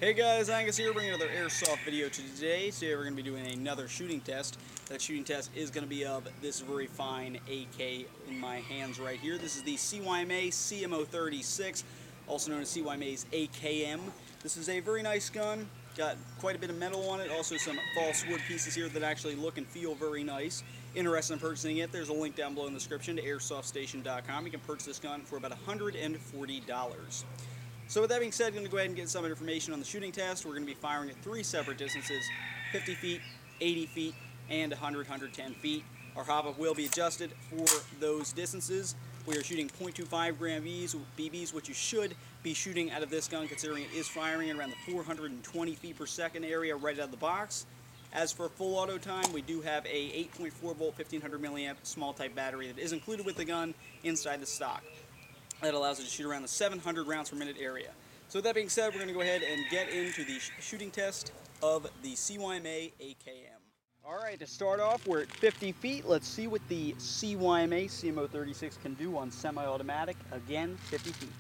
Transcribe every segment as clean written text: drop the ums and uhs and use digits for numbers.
Hey guys, Angus here, bringing another Airsoft video to today. Today we're going to be doing another shooting test. That shooting test is going to be of this very fine AK in my hands right here. This is the CYMA CM.036, also known as CYMA's AKM. This is a very nice gun, got quite a bit of metal on it, also some false wood pieces here that actually look and feel very nice. Interested in purchasing it, there's a link down below in the description to airsoftStation.com. You can purchase this gun for about $140. So with that being said, I'm going to go ahead and get some information on the shooting test. We're going to be firing at 3 separate distances, 50 feet, 80 feet, and 110 feet. Our hop-up will be adjusted for those distances. We are shooting .25 gram BBs, which you should be shooting out of this gun, considering it is firing at around the 420 feet per second area right out of the box. As for full auto time, we do have a 8.4 volt, 1500 milliamp small type battery that is included with the gun inside the stock. That allows it to shoot around the 700 rounds per minute area. So with that being said, we're going to go ahead and get into the shooting test of the CYMA AKM. Alright, to start off, we're at 50 feet. Let's see what the CYMA CM.036 can do on semi-automatic. Again, 50 feet.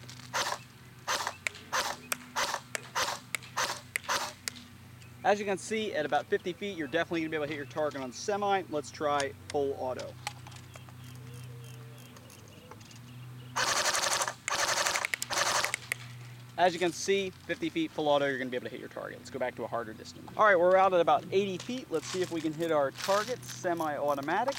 As you can see, at about 50 feet, you're definitely going to be able to hit your target on semi. Let's try full auto. As you can see, 50 feet full auto, you're going to be able to hit your target. Let's go back to a harder distance. All right, we're out at about 80 feet. Let's see if we can hit our target semi-automatic.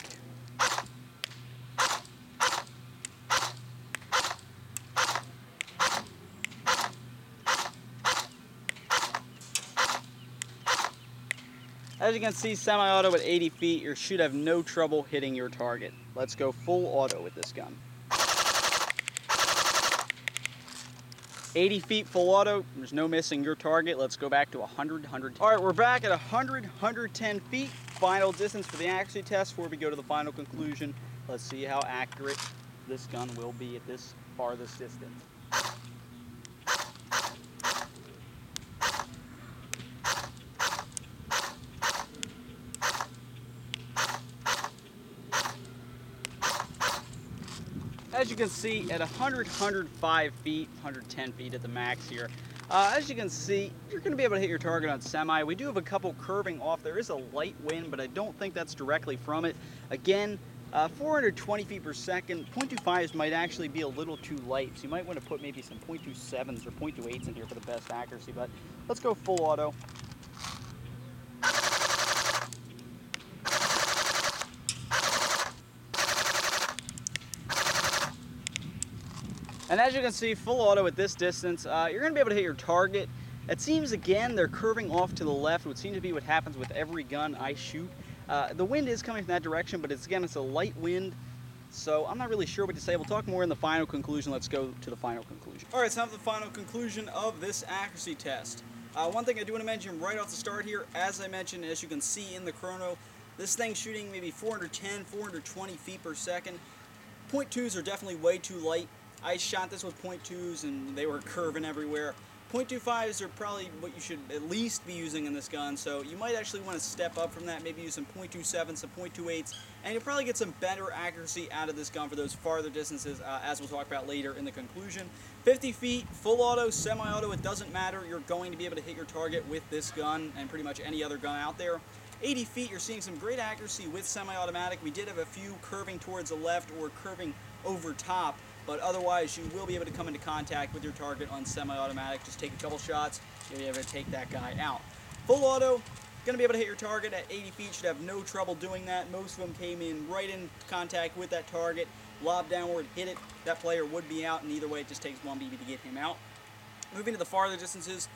As you can see, semi-auto at 80 feet, you should have no trouble hitting your target. Let's go full auto with this gun. 80 feet full auto, there's no missing your target. Let's go back to 100, 110. All right, we're back at 100, 110 feet. Final distance for the accuracy test before we go to the final conclusion. Let's see how accurate this gun will be at this farthest distance. As you can see, at 100, 105 feet, 110 feet at the max here, as you can see, you're going to be able to hit your target on semi. We do have a couple curving off. There is a light wind, but I don't think that's directly from it. Again, 420 feet per second, .25s might actually be a little too light, so you might want to put maybe some .27s or .28s in here for the best accuracy, but let's go full auto. And as you can see, full auto at this distance, you're going to be able to hit your target. It seems, again, they're curving off to the left. It would seem to be what happens with every gun I shoot. The wind is coming from that direction, but it's a light wind, so I'm not really sure what to say. We'll talk more in the final conclusion. Let's go to the final conclusion. All right, so now for the final conclusion of this accuracy test. One thing I do want to mention right off the start here, as I mentioned, as you can see in the chrono, this thing's shooting maybe 410, 420 feet per second. .2s are definitely way too light. I shot this with .2s and they were curving everywhere. .25s are probably what you should at least be using in this gun, so you might actually want to step up from that, maybe use some .27s, some .28s, and you'll probably get some better accuracy out of this gun for those farther distances, as we'll talk about later in the conclusion. 50 feet, full auto, semi-auto, it doesn't matter. You're going to be able to hit your target with this gun and pretty much any other gun out there. 80 feet, you're seeing some great accuracy with semi-automatic. We did have a few curving towards the left or curving over top, but otherwise you will be able to come into contact with your target on semi-automatic. Just take a couple shots, you'll be able to take that guy out. Full auto, going to be able to hit your target at 80 feet, should have no trouble doing that. Most of them came in right in contact with that target, lob downward, hit it, that player would be out, and either way it just takes one BB to get him out. Moving to the farther distances,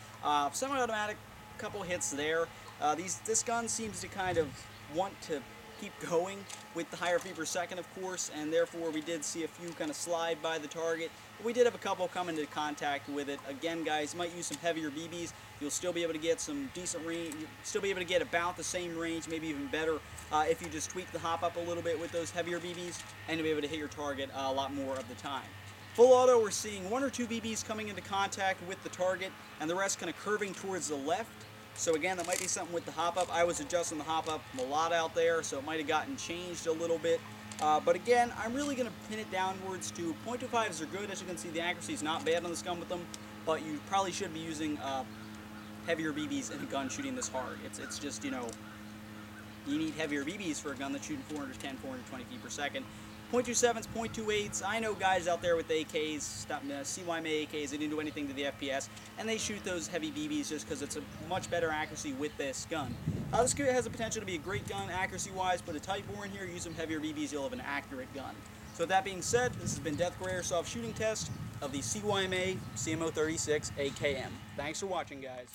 semi-automatic, couple hits there. This gun seems to kind of want to keep going with the higher feet per second, of course, and therefore we did see a few kind of slide by the target. But we did have a couple come into contact with it. Again, guys, might use some heavier BBs. You'll still be able to get some decent range. You'll still be able to get about the same range, maybe even better, if you just tweak the hop up a little bit with those heavier BBs, and you'll be able to hit your target a lot more of the time. Full auto, we're seeing 1 or 2 BBs coming into contact with the target, and the rest kind of curving towards the left. So again, that might be something with the hop-up. I was adjusting the hop-up a lot out there, so it might have gotten changed a little bit. But again, I'm really going to pin it downwards to .25s are good. As you can see, the accuracy is not bad on this gun with them, but you probably should be using heavier BBs in a gun shooting this hard. It's just, you know, you need heavier BBs for a gun that's shooting 410, 420 feet per second. .27s, .28s. I know guys out there with the AKs, CYMA AKs, they didn't do anything to the FPS, and they shoot those heavy BBs just because it's a much better accuracy with this gun. This has the potential to be a great gun accuracy-wise. Put a tight bore in here, use some heavier BBs, you'll have an accurate gun. So with that being said, this has been Deathcore Airsoft shooting test of the CYMA CM.036 AKM. Thanks for watching, guys.